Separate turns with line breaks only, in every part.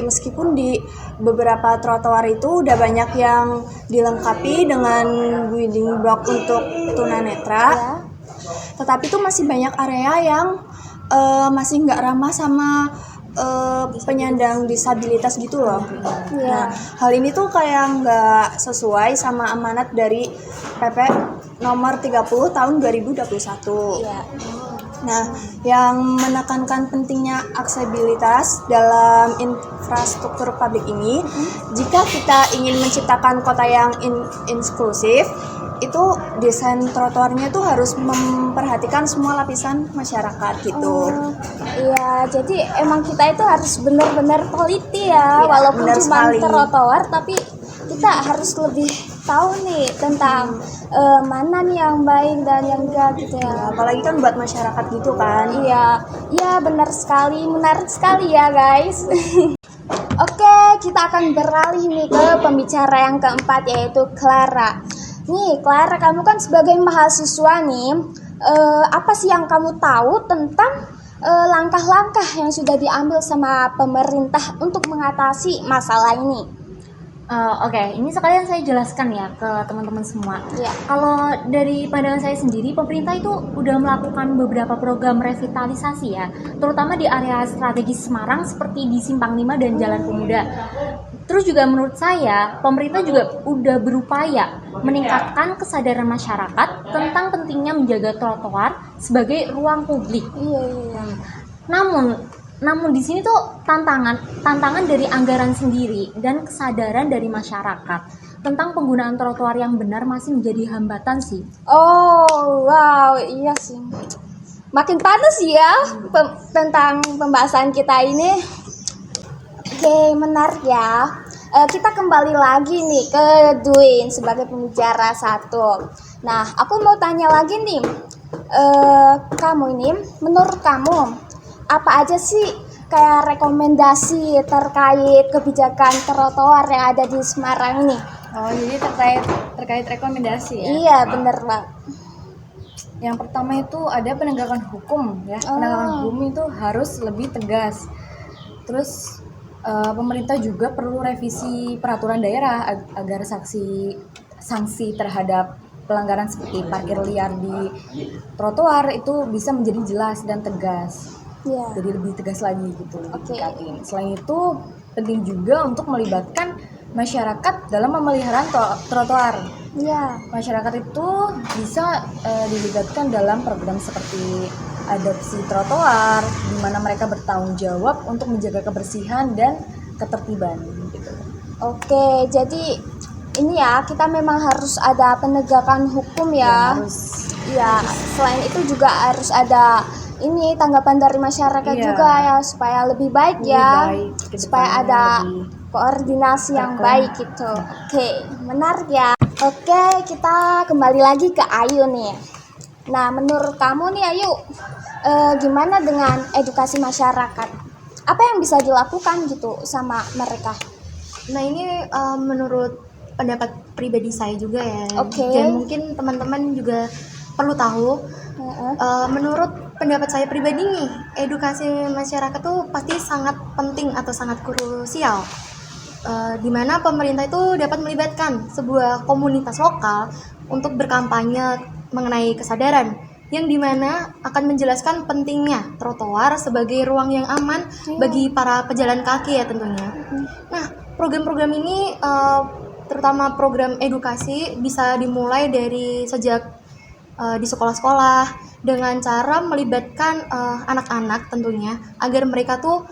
Meskipun di beberapa trotoar itu udah banyak yang dilengkapi dengan building block untuk tunanetra,
Ya.
tetapi tuh masih banyak area yang masih nggak ramah sama penyandang disabilitas gitu loh.
Iya.
Nah, hal ini tuh kayak nggak sesuai sama amanat dari PP nomor 30 tahun 2021.
Iya.
Nah, yang menekankan pentingnya aksesibilitas dalam infrastruktur publik ini, jika kita ingin menciptakan kota yang inklusif, itu desain trotoarnya itu harus memperhatikan semua lapisan masyarakat gitu.
Iya, jadi emang kita itu harus benar-benar teliti ya,
Iya,
walaupun
benar
cuma
sekali.
trotoar, tapi kita harus lebih tahu nih tentang mana nih yang baik dan yang enggak gitu ya.
Apalagi kan buat masyarakat gitu kan.
Iya, iya benar sekali, menarik sekali ya guys. Oke, kita akan beralih nih ke pembicara yang keempat yaitu Clara. Nih Clara, kamu kan sebagai mahasiswa nih, apa sih yang kamu tahu tentang langkah-langkah yang sudah diambil sama pemerintah untuk mengatasi masalah ini?
Oke, ini sekalian saya jelaskan ya ke teman-teman semua.
Iya.
Kalau dari pandangan saya sendiri, pemerintah itu udah melakukan beberapa program revitalisasi ya, terutama di area strategis Semarang seperti di Simpang 5 dan Jalan Pemuda. Terus juga menurut saya, pemerintah juga udah berupaya meningkatkan kesadaran masyarakat tentang pentingnya menjaga trotoar sebagai ruang publik.
Iya.
Namun di sini tuh tantangan dari anggaran sendiri dan kesadaran dari masyarakat tentang penggunaan trotoar yang benar masih menjadi hambatan sih.
Oh, wow, iya sih. Makin panas ya tentang pembahasan kita ini. Oke, menarik ya. Kita kembali lagi nih ke Dwin sebagai pembicara satu. Nah, aku mau tanya lagi nih. Kamu ini, menurut kamu, apa aja sih kayak rekomendasi terkait kebijakan trotoar yang ada di Semarang ini?
Oh, jadi terkait rekomendasi ya.
Iya, bener Bang.
Yang pertama itu ada penegakan hukum ya. Penegakan hukum itu harus lebih tegas. Terus pemerintah juga perlu revisi peraturan daerah agar sanksi terhadap pelanggaran seperti parkir liar di trotoar itu bisa menjadi jelas dan tegas.
Iya.
Jadi lebih tegas lagi gitu.
Oke.
Selain itu penting juga untuk melibatkan masyarakat dalam memelihara trotoar.
Iya.
Masyarakat itu bisa dilibatkan dalam program seperti adopsi trotoar, di mana mereka bertanggung jawab untuk menjaga kebersihan dan ketertiban gitu.
Oke, jadi ini ya kita memang harus ada penegakan hukum ya.
Harus.
Iya, selain itu juga harus ada ini tanggapan dari masyarakat
Iya.
juga ya supaya lebih baik
Lebih
ya.
baik, ke
Supaya
depannya
ada
lebih
koordinasi yang
terkoordinasi.
baik gitu. Oke, menarik ya. Oke, kita kembali lagi ke Ayu nih. Nah, menurut kamu nih Ayu, gimana dengan edukasi masyarakat? Apa yang bisa dilakukan gitu sama mereka?
Nah, ini menurut pendapat pribadi saya juga ya.
Oke.
Dan mungkin teman-teman juga perlu tahu. Menurut pendapat saya pribadi nih, edukasi masyarakat tuh pasti sangat penting atau sangat krusial. Di mana pemerintah itu dapat melibatkan sebuah komunitas lokal untuk berkampanye mengenai kesadaran yang dimana akan menjelaskan pentingnya trotoar sebagai ruang yang aman bagi para pejalan kaki ya tentunya. Nah, program-program ini terutama program edukasi bisa dimulai dari sejak di sekolah-sekolah dengan cara melibatkan anak-anak tentunya agar mereka tuh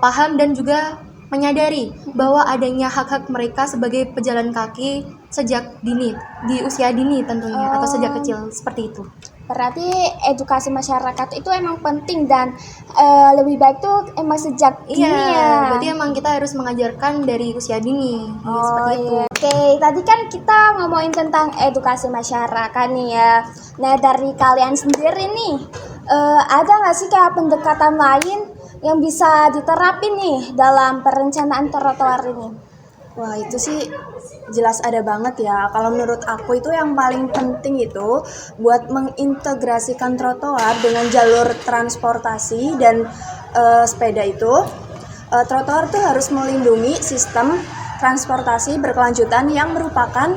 paham dan juga menyadari bahwa adanya hak-hak mereka sebagai pejalan kaki sejak dini, di usia dini tentunya atau sejak kecil seperti itu.
Berarti edukasi masyarakat itu emang penting dan lebih baik tuh emang sejak dini ya.
Berarti emang kita harus mengajarkan dari usia dini seperti itu.
Iya. Oke, tadi kan kita ngomongin tentang edukasi masyarakat nih ya. Nah, dari kalian sendiri nih, ada nggak sih kayak pendekatan lain yang bisa diterapin nih dalam perencanaan trotoar ini?
Wah, itu sih jelas ada banget ya. Kalau menurut aku itu yang paling penting itu buat mengintegrasikan trotoar dengan jalur transportasi dan sepeda itu trotoar itu harus melindungi sistem transportasi berkelanjutan yang merupakan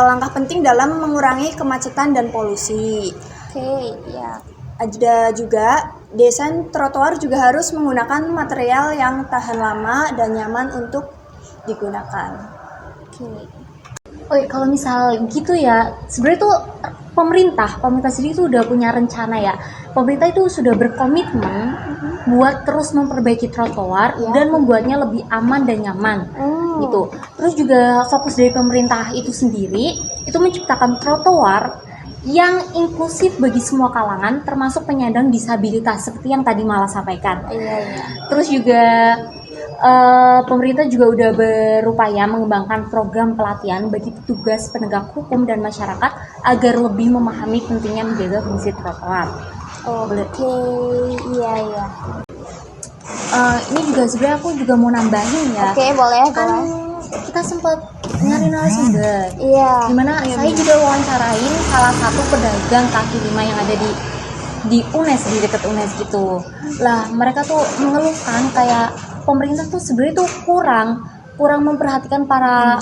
langkah penting dalam mengurangi kemacetan dan polusi.
Oke, ya.
Ada juga desain trotoar juga harus menggunakan material yang tahan lama dan nyaman untuk digunakan.
Oke.
Oh, kalau misal gitu ya, sebenarnya tuh pemerintah sendiri tuh udah punya rencana ya. Pemerintah itu sudah berkomitmen buat terus memperbaiki trotoar dan membuatnya lebih aman dan nyaman. Gitu. Terus juga fokus dari pemerintah itu sendiri itu menciptakan trotoar yang inklusif bagi semua kalangan, termasuk penyandang disabilitas seperti yang tadi Mala sampaikan. Terus juga pemerintah juga udah berupaya mengembangkan program pelatihan bagi petugas penegak hukum dan masyarakat agar lebih memahami pentingnya menjaga fungsi trotoar.
Oke, iya.
Ini juga sebenarnya aku juga mau nambahin ya.
Oke, boleh.
Kita sempat nyari narasumber.
Iya.
Gimana saya juga wawancarain salah satu pedagang kaki lima yang ada di UNES, di dekat UNES gitu. Lah mereka tuh mengeluhkan kayak pemerintah tuh sebenarnya tuh kurang memperhatikan para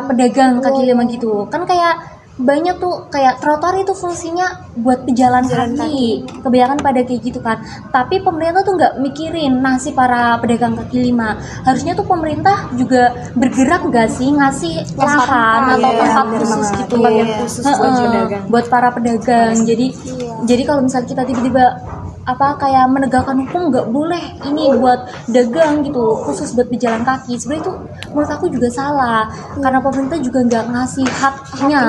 pedagang kaki lima gitu. Kan kayak banyak tuh kayak trotoar itu fungsinya buat pejalan kaki. Kebanyakan pada kayak gitu kan. Tapi pemerintah tuh nggak mikirin nasib para pedagang kaki lima. Harusnya tuh pemerintah juga bergerak nggak sih ngasih lahan atau tempat khusus gitu.
Yang khusus buat pedagang.
Buat para pedagang. Jadi kalau misalnya kita tiba-tiba kayak menegakkan hukum nggak boleh ini buat dagang gitu, khusus buat pejalan kaki, sebenarnya itu menurut aku juga salah karena pemerintah juga nggak ngasih haknya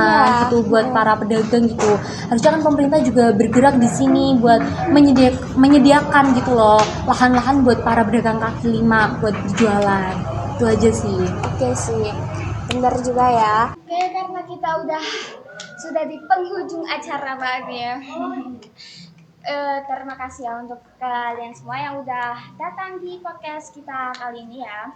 gitu buat para pedagang gitu. Harusnya kan pemerintah juga bergerak di sini buat menyediakan gitu loh lahan-lahan buat para pedagang kaki lima buat berjualan. Itu aja sih.
Oke sih, benar juga ya. Oke, karena kita sudah di penghujung acara banget ya. Terima kasih ya untuk kalian semua yang udah datang di podcast kita kali ini ya.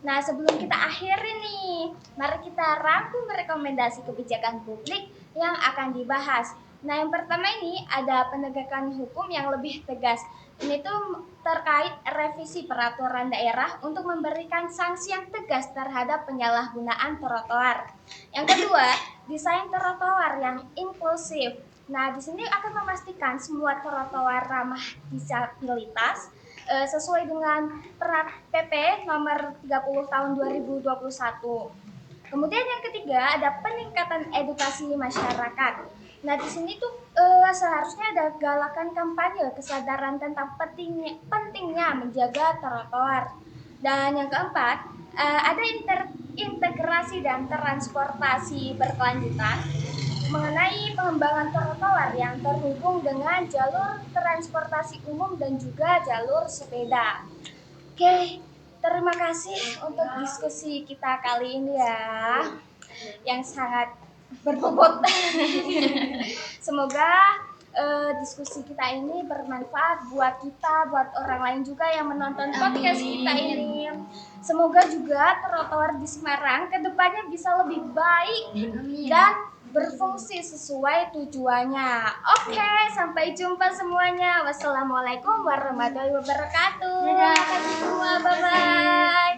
Nah, sebelum kita akhiri nih, mari kita rangkum rekomendasi kebijakan publik yang akan dibahas. Nah, yang pertama ini ada penegakan hukum yang lebih tegas. Ini tuh terkait revisi peraturan daerah untuk memberikan sanksi yang tegas terhadap penyalahgunaan trotoar. Yang kedua, desain trotoar yang inklusif. Nah, di sini akan memastikan semua trotoar ramah disabilitas sesuai dengan PP nomor 30 tahun 2021. Kemudian yang ketiga ada peningkatan edukasi masyarakat. Nah, di sini tuh seharusnya ada galakan kampanye kesadaran tentang pentingnya menjaga trotoar. Dan yang keempat, ada integrasi dan transportasi berkelanjutan mengenai pengembangan trotoar yang terhubung dengan jalur transportasi umum dan juga jalur sepeda. Oke, terima kasih untuk diskusi kita kali ini ya, yang sangat berbobot. Semoga diskusi kita ini bermanfaat buat kita, buat orang lain juga yang menonton podcast kita ini. Semoga juga trotoar di Semarang kedepannya bisa lebih baik dan berfungsi sesuai tujuannya. Oke, sampai jumpa semuanya. Wassalamualaikum warahmatullahi wabarakatuh. Terima kasih semua. Bye-bye.